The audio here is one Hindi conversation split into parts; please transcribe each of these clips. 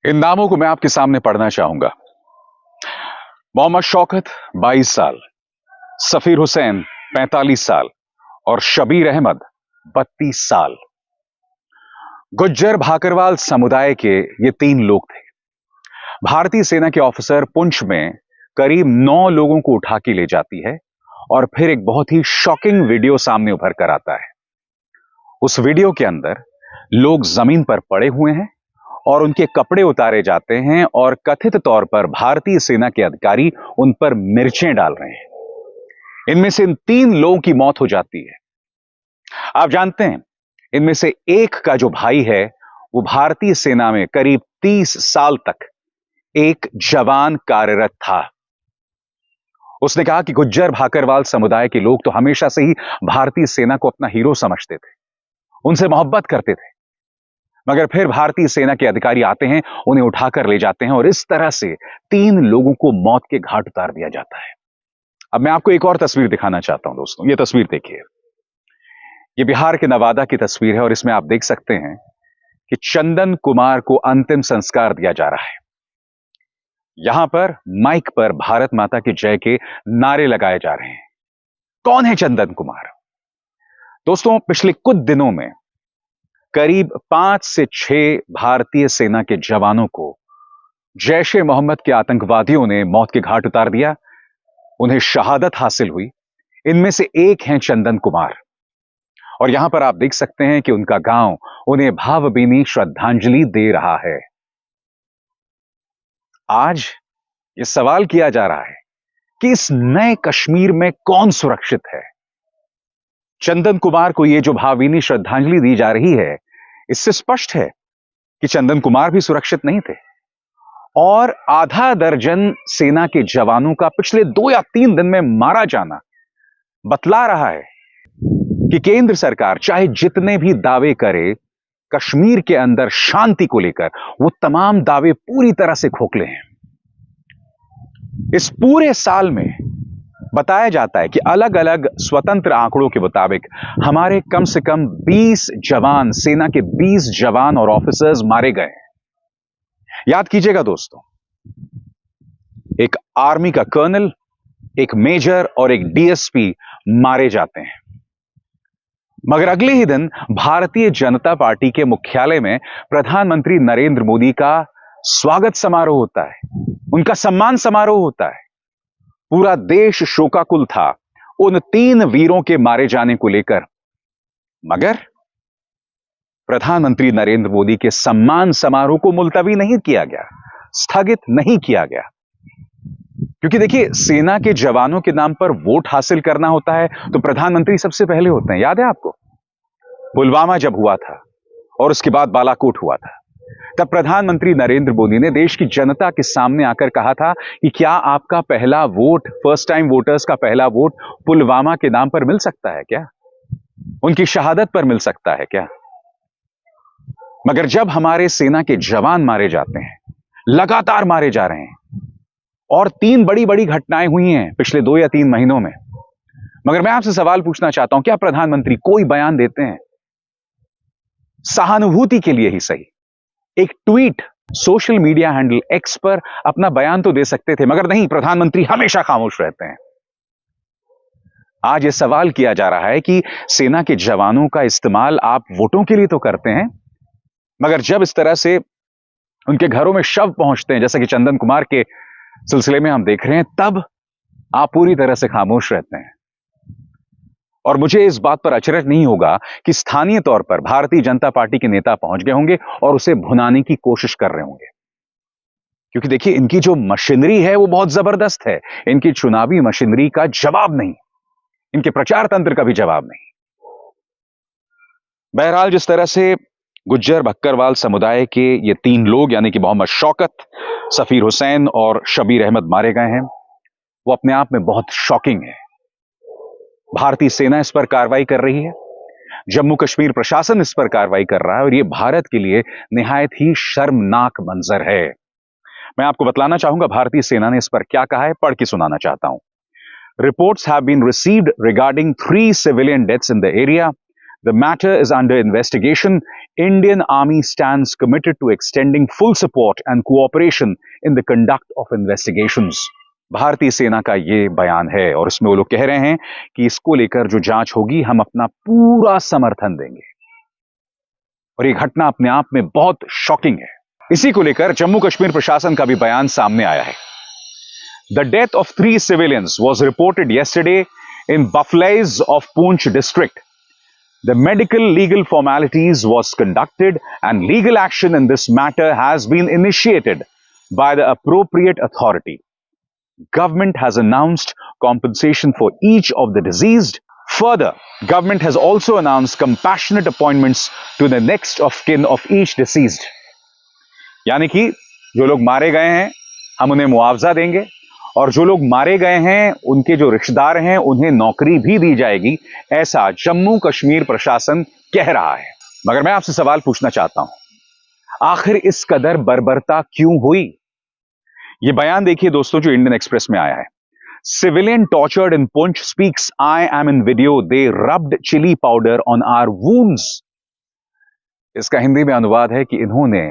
इन नामों को मैं आपके सामने पढ़ना चाहूंगा। मोहम्मद शौकत 22 साल, सफीर हुसैन 45 साल और शबीर अहमद 32 साल। गुज्जर भाकरवाल समुदाय के ये तीन लोग थे। भारतीय सेना के ऑफिसर पुंछ में करीब 9 लोगों को उठा के ले जाती है और फिर एक बहुत ही शॉकिंग वीडियो सामने उभर कर आता है। उस वीडियो के अंदर लोग जमीन पर पड़े हुए हैं और उनके कपड़े उतारे जाते हैं और कथित तौर पर भारतीय सेना के अधिकारी उन पर मिर्चें डाल रहे हैं। इनमें से इन 3 लोगों की मौत हो जाती है। आप जानते हैं, इनमें से एक का जो भाई है वो भारतीय सेना में करीब 30 साल तक एक जवान कार्यरत था। उसने कहा कि गुज्जर भाकरवाल समुदाय के लोग तो हमेशा से ही भारतीय सेना को अपना हीरो समझते थे, उनसे मोहब्बत करते थे, मगर फिर भारतीय सेना के अधिकारी आते हैं, उन्हें उठाकर ले जाते हैं और इस तरह से 3 लोगों को मौत के घाट उतार दिया जाता है। अब मैं आपको एक और तस्वीर दिखाना चाहता हूं दोस्तों। यह तस्वीर देखिए। यह बिहार के नवादा की तस्वीर है और इसमें आप देख सकते हैं कि चंदन कुमार को अंतिम संस्कार दिया जा रहा है। यहां पर माइक पर भारत माता की जय के नारे लगाए जा रहे हैं। कौन है चंदन कुमार? दोस्तों, पिछले कुछ दिनों में करीब 5 से 6 भारतीय सेना के जवानों को जैश ए मोहम्मद के आतंकवादियों ने मौत के घाट उतार दिया। उन्हें शहादत हासिल हुई। इनमें से एक हैं चंदन कुमार और यहां पर आप देख सकते हैं कि उनका गांव उन्हें भावभीनी श्रद्धांजलि दे रहा है। आज यह सवाल किया जा रहा है कि इस नए कश्मीर में कौन सुरक्षित है? चंदन कुमार को यह जो भावभीनी श्रद्धांजलि दी जा रही है, इससे स्पष्ट है कि चंदन कुमार भी सुरक्षित नहीं थे और आधा दर्जन सेना के जवानों का पिछले 2 या 3 दिन में मारा जाना बतला रहा है कि केंद्र सरकार चाहे जितने भी दावे करे कश्मीर के अंदर शांति को लेकर, वो तमाम दावे पूरी तरह से खोखले हैं। इस पूरे साल में बताया जाता है कि अलग अलग स्वतंत्र आंकड़ों के मुताबिक हमारे कम से कम 20 जवान, सेना के 20 जवान और ऑफिसर्स मारे गए हैं। याद कीजिएगा दोस्तों, एक आर्मी का कर्नल, एक मेजर और एक डीएसपी मारे जाते हैं। मगर अगले ही दिन भारतीय जनता पार्टी के मुख्यालय में प्रधानमंत्री नरेंद्र मोदी का स्वागत समारोह होता है, उनका सम्मान समारोह होता है। पूरा देश शोकाकुल था उन 3 वीरों के मारे जाने को लेकर, मगर प्रधानमंत्री नरेंद्र मोदी के सम्मान समारोह को मुलतवी नहीं किया गया, स्थगित नहीं किया गया। क्योंकि देखिए, सेना के जवानों के नाम पर वोट हासिल करना होता है तो प्रधानमंत्री सबसे पहले होते हैं। याद है आपको, पुलवामा जब हुआ था और उसके बाद बालाकोट हुआ था, तब प्रधानमंत्री नरेंद्र मोदी ने देश की जनता के सामने आकर कहा था कि क्या आपका पहला वोट, फर्स्ट टाइम वोटर्स का पहला वोट पुलवामा के नाम पर मिल सकता है क्या? उनकी शहादत पर मिल सकता है क्या? मगर जब हमारे सेना के जवान मारे जाते हैं, लगातार मारे जा रहे हैं और 3 बड़ी बड़ी घटनाएं हुई हैं पिछले 2 या 3 महीनों में, मगर मैं आपसे सवाल पूछना चाहता हूं, क्या प्रधानमंत्री कोई बयान देते हैं? सहानुभूति के लिए ही सही, एक tweet social media handle x पर अपना बयान तो दे सकते थे, मगर नहीं, प्रधानमंत्री हमेशा खामोश रहते हैं। आज यह सवाल किया जा रहा है कि सेना के जवानों का इस्तेमाल आप वोटों के लिए तो करते हैं, मगर जब इस तरह से उनके घरों में शव पहुंचते हैं, जैसा कि चंदन कुमार के सिलसिले में हम देख रहे हैं, तब आप पूरी तरह से खामोश रहते हैं। और मुझे इस बात पर अचरज नहीं होगा कि स्थानीय तौर पर भारतीय जनता पार्टी के नेता पहुंच गए होंगे और उसे भुनाने की कोशिश कर रहे होंगे। क्योंकि देखिए, इनकी जो मशीनरी है वो बहुत जबरदस्त है। इनकी चुनावी मशीनरी का जवाब नहीं, इनके प्रचार तंत्र का भी जवाब नहीं। बहरहाल, जिस तरह से गुज्जर बक्करवाल समुदाय के ये 3 लोग यानी कि मोहम्मद शौकत, सफीर हुसैन और शबीर अहमद मारे गए हैं, वो अपने आप में बहुत शॉकिंग है। भारतीय सेना इस पर कार्रवाई कर रही है, जम्मू कश्मीर प्रशासन इस पर कार्रवाई कर रहा है और यह भारत के लिए निहायत ही शर्मनाक मंजर है। मैं आपको बतलाना चाहूंगा भारतीय सेना ने इस पर क्या कहा है, पढ़ के सुनाना चाहता हूं। Reports have been received regarding 3 civilian deaths in the area. The matter is under investigation. Indian Army stands committed to extending full support and cooperation in the conduct of investigations. भारतीय सेना का ये बयान है और इसमें वो लोग कह रहे हैं कि इसको लेकर जो जांच होगी हम अपना पूरा समर्थन देंगे। और ये घटना अपने आप में बहुत शॉकिंग है। इसी को लेकर जम्मू कश्मीर प्रशासन का भी बयान सामने आया है। The death of 3 civilians was reported yesterday in Baflais of Poonch district. The medical legal formalities was conducted and legal action in this matter has been initiated by the appropriate authority. Government has announced compensation for each of the deceased. Further, government has also announced compassionate appointments to the next of kin of each deceased. यानी कि जो लोग मारे गए हैं हम उन्हें मुआवजा देंगे और जो लोग मारे गए हैं उनके जो रिश्तेदार हैं उन्हें नौकरी भी दी जाएगी, ऐसा जम्मू कश्मीर प्रशासन कह रहा है। मगर मैं आपसे सवाल पूछना चाहता हूं, आखिर इस कदर बर्बरता क्यों हुई? यह बयान देखिए दोस्तों जो इंडियन एक्सप्रेस में आया है। Civilian tortured in Poonch speaks, I am in video. They rubbed chili powder on our wounds. इसका हिंदी में अनुवाद है कि इन्होंने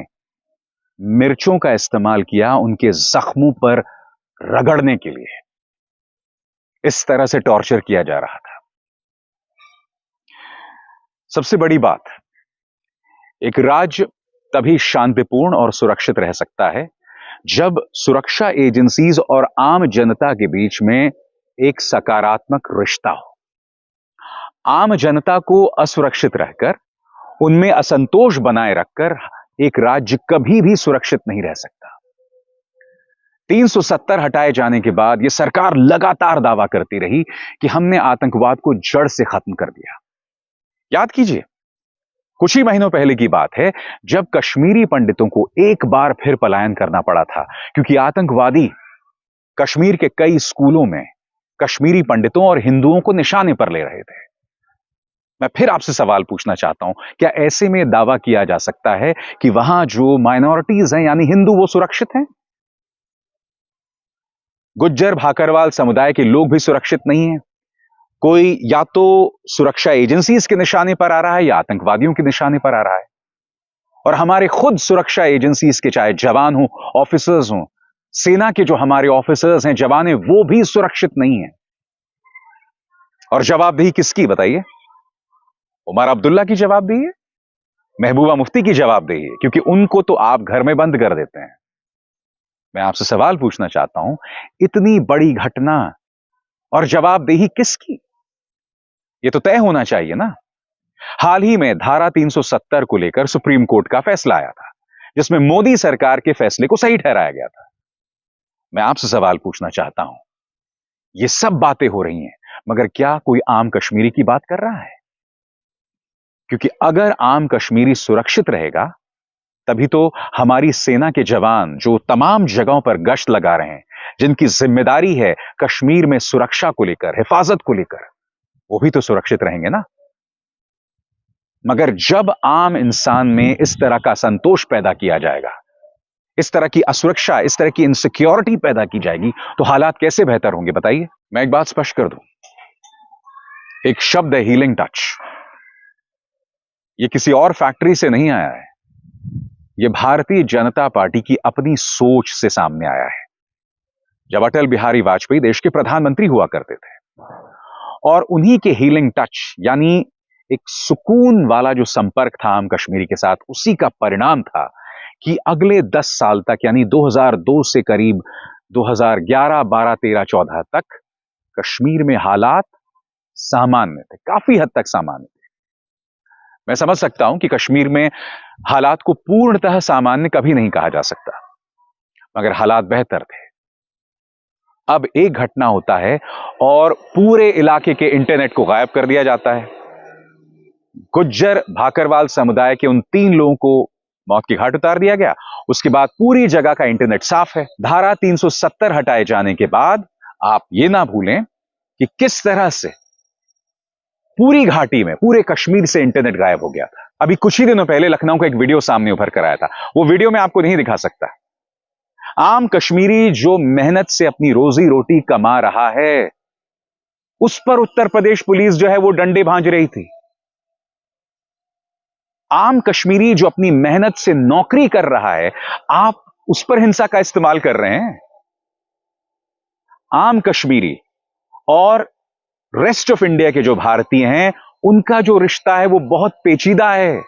मिर्चों का इस्तेमाल किया उनके जख्मों पर रगड़ने के लिए। इस तरह से टॉर्चर किया जा रहा था। सबसे बड़ी बात, एक राज्य तभी शांतिपूर्ण और सुरक्षित रह सकता है जब सुरक्षा एजेंसीज और आम जनता के बीच में एक सकारात्मक रिश्ता हो। आम जनता को असुरक्षित रहकर, उनमें असंतोष बनाए रखकर एक राज्य कभी भी सुरक्षित नहीं रह सकता। 370 हटाए जाने के बाद यह सरकार लगातार दावा करती रही कि हमने आतंकवाद को जड़ से खत्म कर दिया। याद कीजिए, कुछ ही महीनों पहले की बात है जब कश्मीरी पंडितों को एक बार फिर पलायन करना पड़ा था क्योंकि आतंकवादी कश्मीर के कई स्कूलों में कश्मीरी पंडितों और हिंदुओं को निशाने पर ले रहे थे। मैं फिर आपसे सवाल पूछना चाहता हूं, क्या ऐसे में दावा किया जा सकता है कि वहां जो माइनॉरिटीज हैं यानी हिंदू वो सुरक्षित हैं? गुज्जर भाकरवाल समुदाय के लोग भी सुरक्षित नहीं हैं। कोई या तो सुरक्षा एजेंसीज के निशाने पर आ रहा है या आतंकवादियों के निशाने पर आ रहा है। और हमारे खुद सुरक्षा एजेंसीज के चाहे जवान हो, ऑफिसर्स हो, सेना के जो हमारे ऑफिसर्स हैं, जवान हैं, वो भी सुरक्षित नहीं है। और जवाबदेही किसकी बताइए? उमर अब्दुल्ला की जवाबदेही है, महबूबा मुफ्ती की जवाबदेही है, क्योंकि उनको तो आप घर में बंद कर देते हैं। मैं आपसे सवाल पूछना चाहता हूं, इतनी बड़ी घटना और जवाबदेही किसकी? यह तो तय होना चाहिए ना। हाल ही में धारा 370 को लेकर सुप्रीम कोर्ट का फैसला आया था जिसमें मोदी सरकार के फैसले को सही ठहराया गया था। मैं आपसे सवाल पूछना चाहता हूं, यह सब बातें हो रही हैं मगर क्या कोई आम कश्मीरी की बात कर रहा है? क्योंकि अगर आम कश्मीरी सुरक्षित रहेगा तभी तो हमारी सेना के जवान जो तमाम जगहों पर गश्त लगा रहे हैं, जिनकी जिम्मेदारी है कश्मीर में सुरक्षा को लेकर, हिफाजत को लेकर, वो भी तो सुरक्षित रहेंगे ना। मगर जब आम इंसान में इस तरह का संतोष पैदा किया जाएगा, इस तरह की असुरक्षा, इस तरह की इनसिक्योरिटी पैदा की जाएगी, तो हालात कैसे बेहतर होंगे बताइए? मैं एक बात स्पष्ट कर दूं, एक शब्द है हीलिंग टच। यह किसी और फैक्ट्री से नहीं आया है, यह भारतीय जनता पार्टी की अपनी सोच से सामने आया है। जब अटल बिहारी वाजपेयी देश के प्रधानमंत्री हुआ करते थे और उन्हीं के हीलिंग टच यानी एक सुकून वाला जो संपर्क था आम कश्मीरी के साथ, उसी का परिणाम था कि अगले 10 साल तक यानी 2002 से करीब 2011, 12, 13, 14 तक कश्मीर में हालात सामान्य थे, काफी हद तक सामान्य थे। मैं समझ सकता हूं कि कश्मीर में हालात को पूर्णतः सामान्य कभी नहीं कहा जा सकता, मगर हालात बेहतर थे। अब एक घटना होता है और पूरे इलाके के इंटरनेट को गायब कर दिया जाता है। गुज्जर भाकरवाल समुदाय के उन 3 लोगों को मौत की घाट उतार दिया गया। उसके बाद पूरी जगह का इंटरनेट साफ है। धारा 370 हटाए जाने के बाद आप यह ना भूलें कि किस तरह से पूरी घाटी में, पूरे कश्मीर से इंटरनेट गायब हो गया था। अभी कुछ ही दिनों पहले लखनऊ का एक वीडियो सामने उभर कर आया था। वो वीडियो मैं आपको नहीं दिखा सकता। आम कश्मीरी जो मेहनत से अपनी रोजी रोटी कमा रहा है, उस पर उत्तर प्रदेश पुलिस जो है वो डंडे भांज रही थी। आम कश्मीरी जो अपनी मेहनत से नौकरी कर रहा है, आप उस पर हिंसा का इस्तेमाल कर रहे हैं। आम कश्मीरी और रेस्ट ऑफ इंडिया के जो भारतीय हैं, उनका जो रिश्ता है वो बहुत पेचीदा है।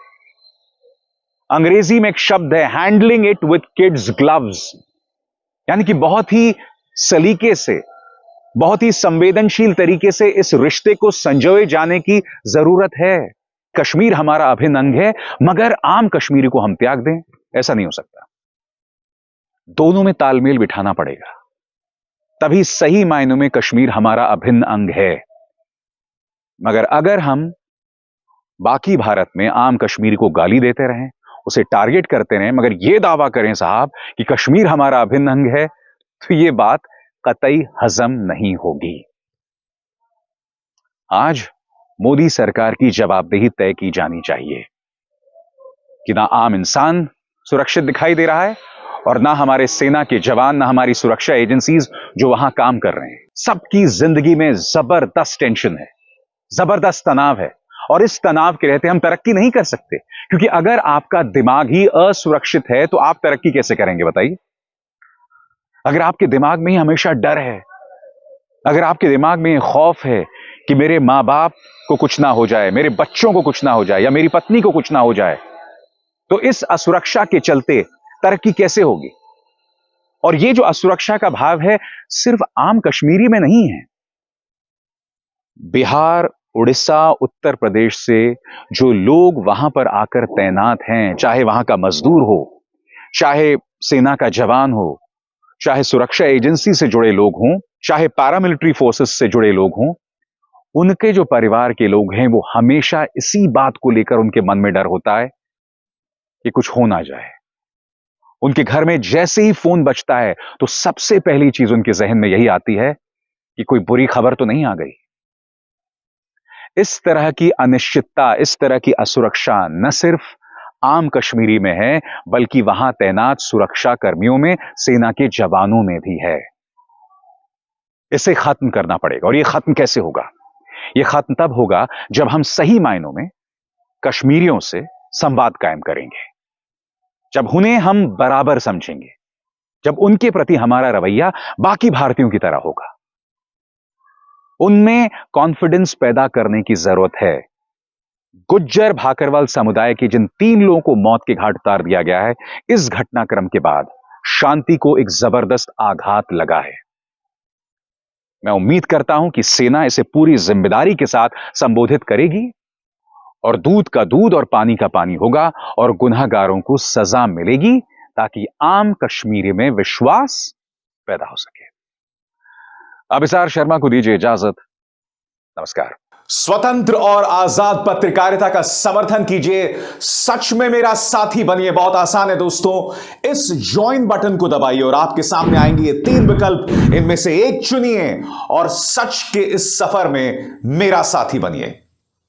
अंग्रेजी में एक शब्द है, handling it with kids gloves, यानी कि बहुत ही सलीके से, बहुत ही संवेदनशील तरीके से इस रिश्ते को संजोए जाने की जरूरत है। कश्मीर हमारा अभिन्न अंग है, मगर आम कश्मीरी को हम त्याग दें, ऐसा नहीं हो सकता। दोनों में तालमेल बिठाना पड़ेगा, तभी सही मायनों में कश्मीर हमारा अभिन्न अंग है। मगर अगर हम बाकी भारत में आम कश्मीरी को गाली देते रहें, उसे टारगेट करते रहें, मगर यह दावा करें साहब कि कश्मीर हमारा अभिन्न अंग है, तो यह बात कतई हजम नहीं होगी। आज मोदी सरकार की जवाबदेही तय की जानी चाहिए कि ना आम इंसान सुरक्षित दिखाई दे रहा है, और ना हमारे सेना के जवान, ना हमारी सुरक्षा एजेंसीज जो वहां काम कर रहे हैं। सबकी जिंदगी में जबरदस्त टेंशन है, जबरदस्त तनाव है, और इस तनाव के रहते हम तरक्की नहीं कर सकते। क्योंकि अगर आपका दिमाग ही असुरक्षित है तो आप तरक्की कैसे करेंगे बताइए? अगर आपके दिमाग में ही हमेशा डर है, अगर आपके दिमाग में खौफ है कि मेरे मां बाप को कुछ ना हो जाए, मेरे बच्चों को कुछ ना हो जाए, या मेरी पत्नी को कुछ ना हो जाए, तो इस असुरक्षा के चलते तरक्की कैसे होगी? और यह जो असुरक्षा का भाव है, सिर्फ आम कश्मीरी में नहीं है। बिहार, उड़ीसा, उत्तर प्रदेश से जो लोग वहां पर आकर तैनात हैं, चाहे वहां का मजदूर हो, चाहे सेना का जवान हो, चाहे सुरक्षा एजेंसी से जुड़े लोग हों, चाहे पैरामिलिट्री फोर्सेस से जुड़े लोग हों, उनके जो परिवार के लोग हैं, वो हमेशा इसी बात को लेकर उनके मन में डर होता है कि कुछ हो ना जाए। उनके घर में जैसे ही फोन बजता है, तो सबसे पहली चीज उनके जहन में यही आती है कि कोई बुरी खबर तो नहीं आ गई। इस तरह की अनिश्चितता, इस तरह की असुरक्षा न सिर्फ आम कश्मीरी में है, बल्कि वहां तैनात सुरक्षा कर्मियों में, सेना के जवानों में भी है। इसे खत्म करना पड़ेगा। और यह खत्म कैसे होगा? यह खत्म तब होगा जब हम सही मायनों में कश्मीरियों से संवाद कायम करेंगे, जब उन्हें हम बराबर समझेंगे, जब उनके प्रति हमारा रवैया बाकी भारतीयों की तरह होगा। उनमें कॉन्फिडेंस पैदा करने की जरूरत है। गुज्जर भाकरवाल समुदाय के जिन 3 लोगों को मौत के घाट उतार दिया गया है, इस घटनाक्रम के बाद शांति को एक जबरदस्त आघात लगा है। मैं उम्मीद करता हूं कि सेना इसे पूरी जिम्मेदारी के साथ संबोधित करेगी, और दूध का दूध और पानी का पानी होगा, और गुनहगारों को सजा मिलेगी, ताकि आम कश्मीरी में विश्वास पैदा हो सके। अभिसार शर्मा को दीजिए इजाजत। नमस्कार। स्वतंत्र और आजाद पत्रकारिता का समर्थन कीजिए, सच में मेरा साथी बनिए। बहुत आसान है दोस्तों, इस ज्वाइन बटन को दबाइए और आपके सामने आएंगे ये 3 विकल्प, इनमें से एक चुनिए और सच के इस सफर में मेरा साथी बनिए।